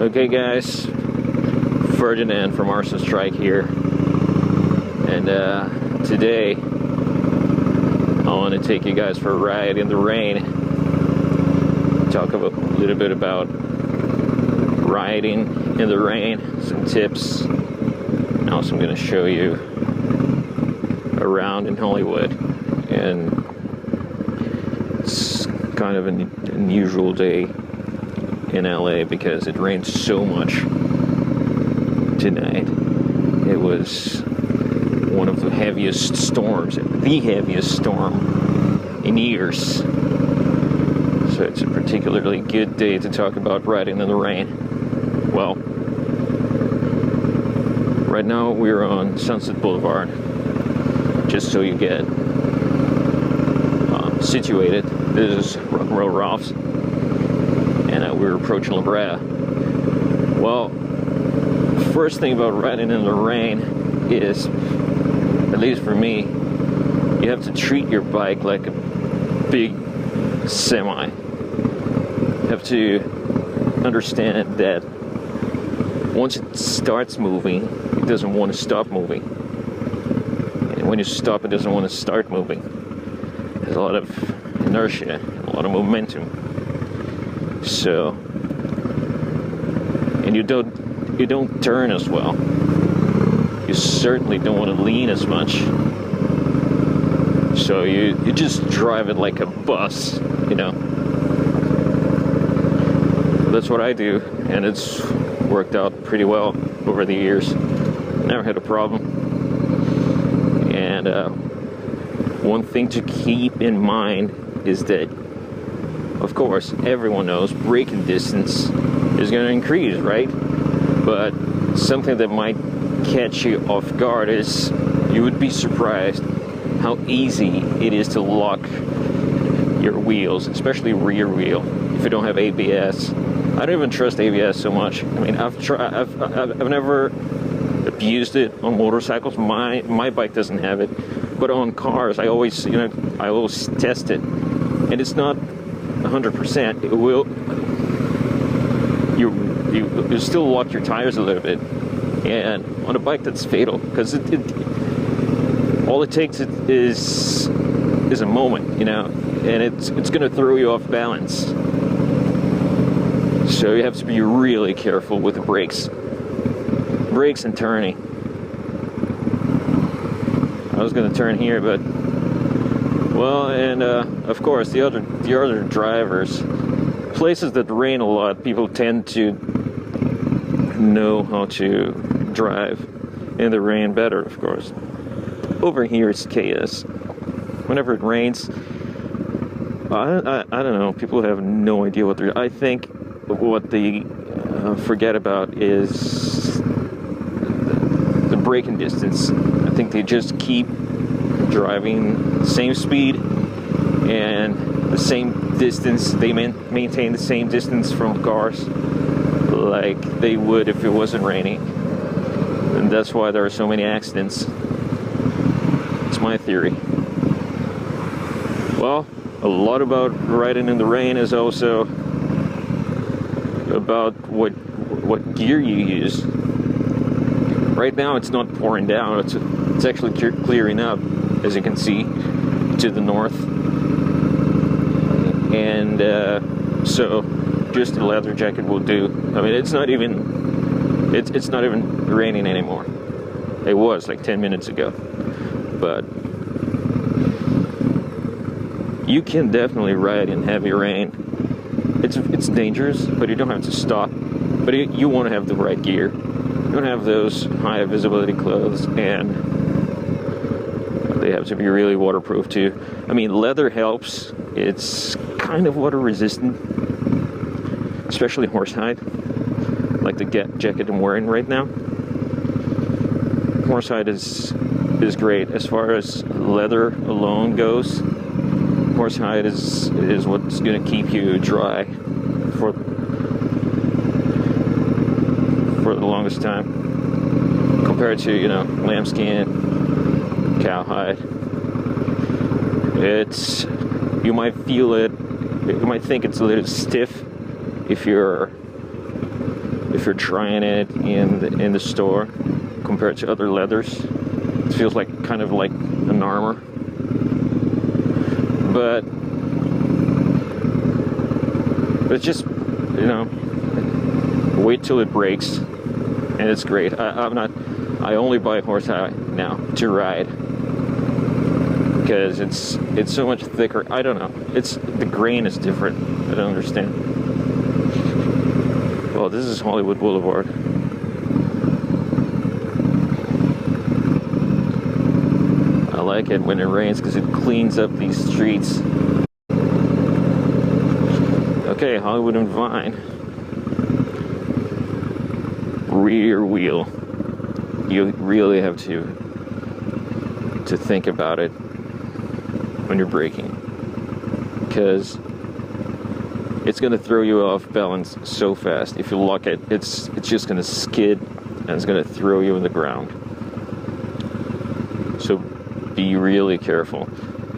Okay guys, Ferdinand from ARSON-STRIKE here, and today I want to take you guys for a ride in the rain, talk a little bit about riding in the rain, some tips, and also I'm going to show you around in Hollywood. And it's kind of an unusual day in LA because it rained so much tonight. It was one of the heaviest storms, the heaviest storm in years. So it's a particularly good day to talk about riding in the rain. Well, right now we're on Sunset Boulevard, just so you get situated. This is Rock and Roll Ralph's, and we're approaching La Brea. Well, first thing about riding in the rain is, at least for me, you have to treat your bike like a big semi. You have to understand that once it starts moving, it doesn't want to stop moving. And when you stop, it doesn't want to start moving. There's a lot of inertia, a lot of momentum. So, and you don't turn as well. You certainly don't want to lean as much. So you just drive it like a bus, you know. That's what I do, and it's worked out pretty well over the years. Never had a problem. And one thing to keep in mind is that, of course, everyone knows braking distance is going to increase, right? But something that might catch you off guard is you would be surprised how easy it is to lock your wheels, especially rear wheel, if you don't have ABS. I don't even trust ABS so much. I mean, I've never abused it on motorcycles. My bike doesn't have it, but on cars, I always test it, and it's not 100%. It will. You still lock your tires a little bit, and on a bike that's fatal, because all it takes is a moment, you know, and it's going to throw you off balance. So you have to be really careful with the brakes and turning. I was going to turn here, but well, and of course the other drivers, places that rain a lot, people tend to know how to drive in the rain better, of course. Over here it's chaos. Whenever it rains, I don't know, people have no idea what they're... I think what they forget about is the braking distance. I think they just keep driving the same speed and the same distance. They maintain the same distance from cars like they would if it wasn't raining. And that's why there are so many accidents. It's my theory. Well, a lot about riding in the rain is also about what gear you use. Right now it's not pouring down, it's actually clearing up, as you can see to the north. And so just a leather jacket will do. I mean, it's not even raining anymore. It was like 10 minutes ago. But you can definitely ride in heavy rain. It's dangerous, but you don't have to stop. But you want to have the right gear. You want to have those high visibility clothes, and they have to be really waterproof too. I mean, leather helps. It's kind of water resistant, especially horsehide, like the jacket I'm wearing right now. Horsehide is great. As far as leather alone goes, horsehide is what's going to keep you dry for the longest time, compared to, you know, lambskin, cowhide. You might feel it, you might think it's a little stiff if you're if you're trying it in the store compared to other leathers. It feels like kind of like an armor. But it's just, you know, wait till it breaks, and it's great. I only buy horsehide now to ride because it's so much thicker. I don't know. The grain is different. I don't understand. Well, this is Hollywood Boulevard. I like it when it rains because it cleans up these streets. Okay, Hollywood and Vine. Rear wheel. You really have to think about it when you're braking, because it's going to throw you off balance so fast. If you lock it, it's just going to skid and it's going to throw you in the ground. So be really careful.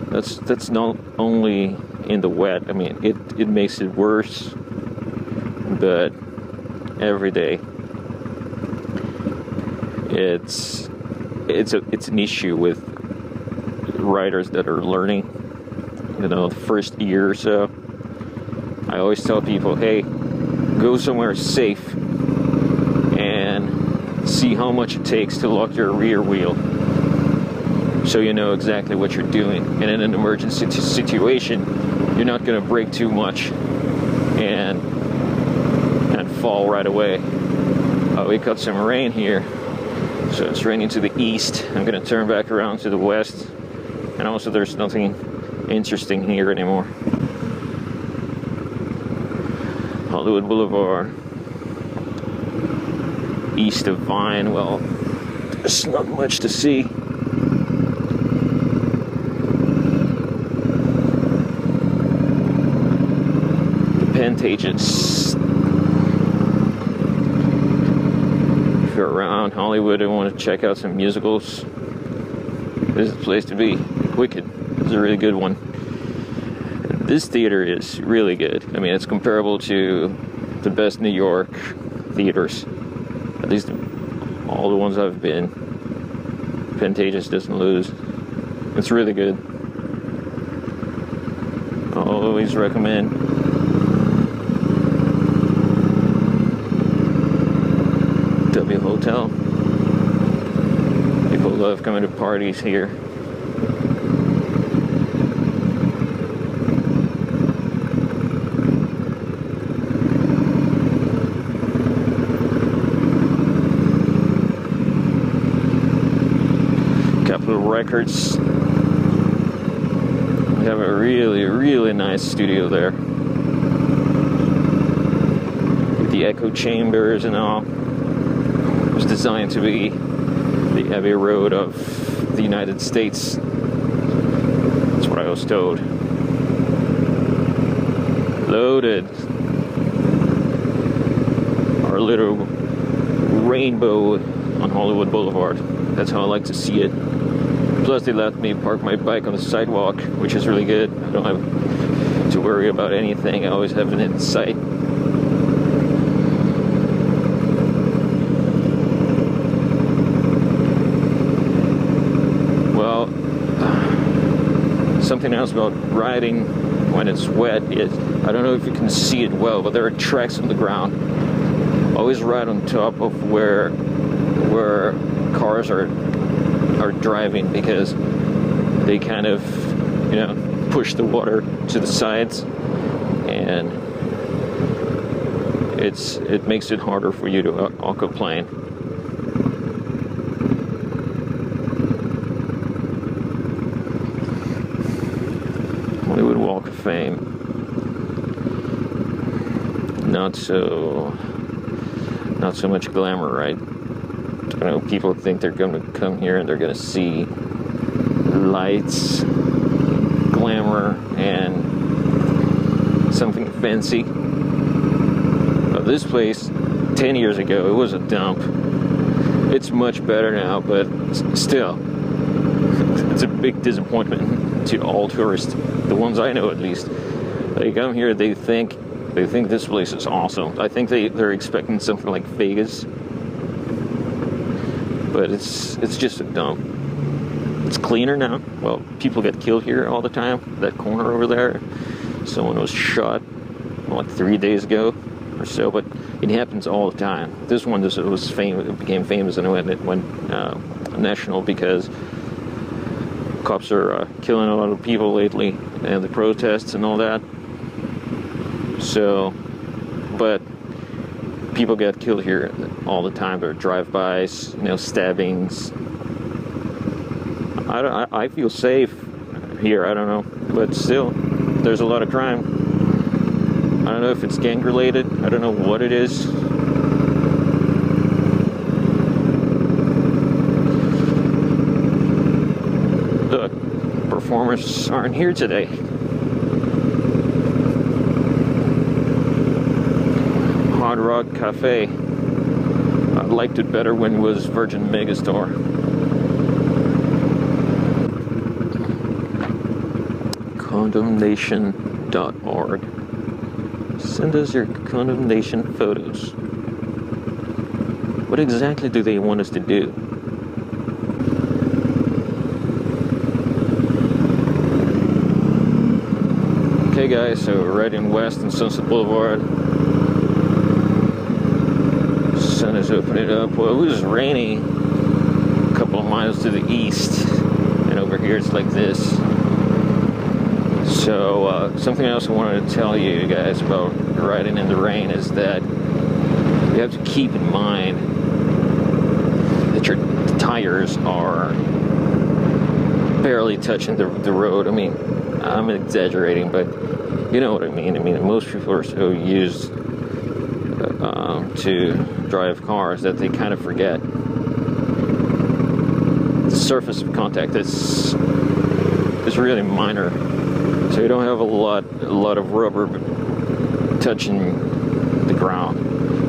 That's not only in the wet. I mean, it makes it worse, but every day it's an issue with riders that are learning, you know, the first year or so. I always tell people, hey, go somewhere safe and see how much it takes to lock your rear wheel, so you know exactly what you're doing. And in an emergency situation, you're not going to brake too much and fall right away. Oh, we got some rain here, so it's raining to the east. I'm going to turn back around to the west, and also there's nothing interesting here anymore. Hollywood Boulevard, east of Vine. Well, there's not much to see. The Pantages. If you're around Hollywood and want to check out some musicals, this is the place to be. Wicked is a really good one. This theater is really good. I mean, it's comparable to the best New York theaters. At least all the ones I've been. Pantages doesn't lose. It's really good. I'll always recommend. W Hotel. People love coming to parties here. Records. We have a really nice studio there with the echo chambers and all. It was designed to be the Abbey Road of the United States. That's what I was told. Loaded. Our little rainbow on Hollywood Boulevard. That's how I like to see it. Plus, they let me park my bike on the sidewalk, which is really good. I don't have to worry about anything. I always have it in sight. Well, something else about riding when it's wet is, I don't know if you can see it well, but there are tracks on the ground. Always ride on top of where cars are driving, because they kind of, you know, push the water to the sides, and it makes it harder for you to aquaplane. Hollywood Walk of Fame. Not so much glamour, right? You know, people think they're going to come here and they're going to see lights, glamour, and something fancy. But this place, 10 years ago, it was a dump. It's much better now, but still, it's a big disappointment to all tourists, the ones I know at least. They come here, they think They think this place is awesome. I think they're expecting something like Vegas, but it's just a dump. It's cleaner now. Well, people get killed here all the time. That corner over there, someone was shot like 3 days ago or so, but it happens all the time. This one was famous. It became famous and it went national because cops are killing a lot of people lately, and the protests and all that. So, but people get killed here all the time. There are drive-bys, stabbings. I feel safe here. I don't know, but still, there's a lot of crime. I don't know if it's gang related. I don't know what it is. The performers aren't here today. Hard Rock Cafe. I liked it better when it was Virgin Megastore. Condemnation.org. Send us your condemnation photos. What exactly do they want us to do? Okay guys, so we're riding west on Sunset Boulevard. Sun is opening up. Well, it was rainy a couple of miles to the east, and over here it's like this. So something else I wanted to tell you guys about riding in the rain is that you have to keep in mind that your tires are barely touching the road. I mean, I'm exaggerating, but you know what I mean. I mean, most people are so used to drive cars that they kind of forget the surface of contact is really minor. So you don't have a lot of rubber touching the ground.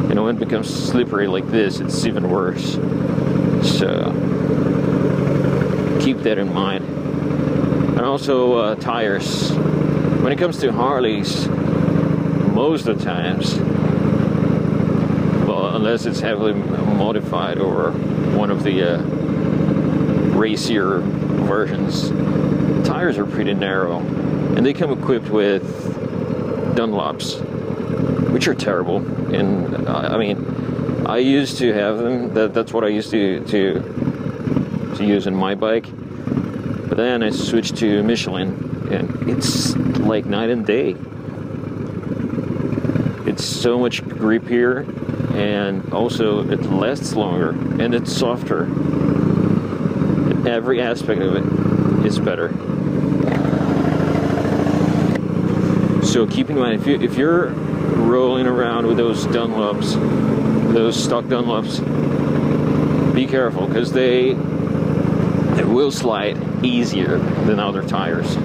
And when it becomes slippery like this, it's even worse. So keep that in mind. And also tires. When it comes to Harleys, most of the times, well, unless it's heavily modified or one of the racier versions, tires are pretty narrow. And they come equipped with Dunlops, which are terrible. And I mean, I used to have them. That's what I used to use in my bike. But then I switched to Michelin, and it's like night and day. It's so much grippier, and also it lasts longer, and it's softer. And every aspect of it is better. So keep in mind, if you're rolling around with those Dunlops, those stock Dunlops, be careful, because they will slide easier than other tires.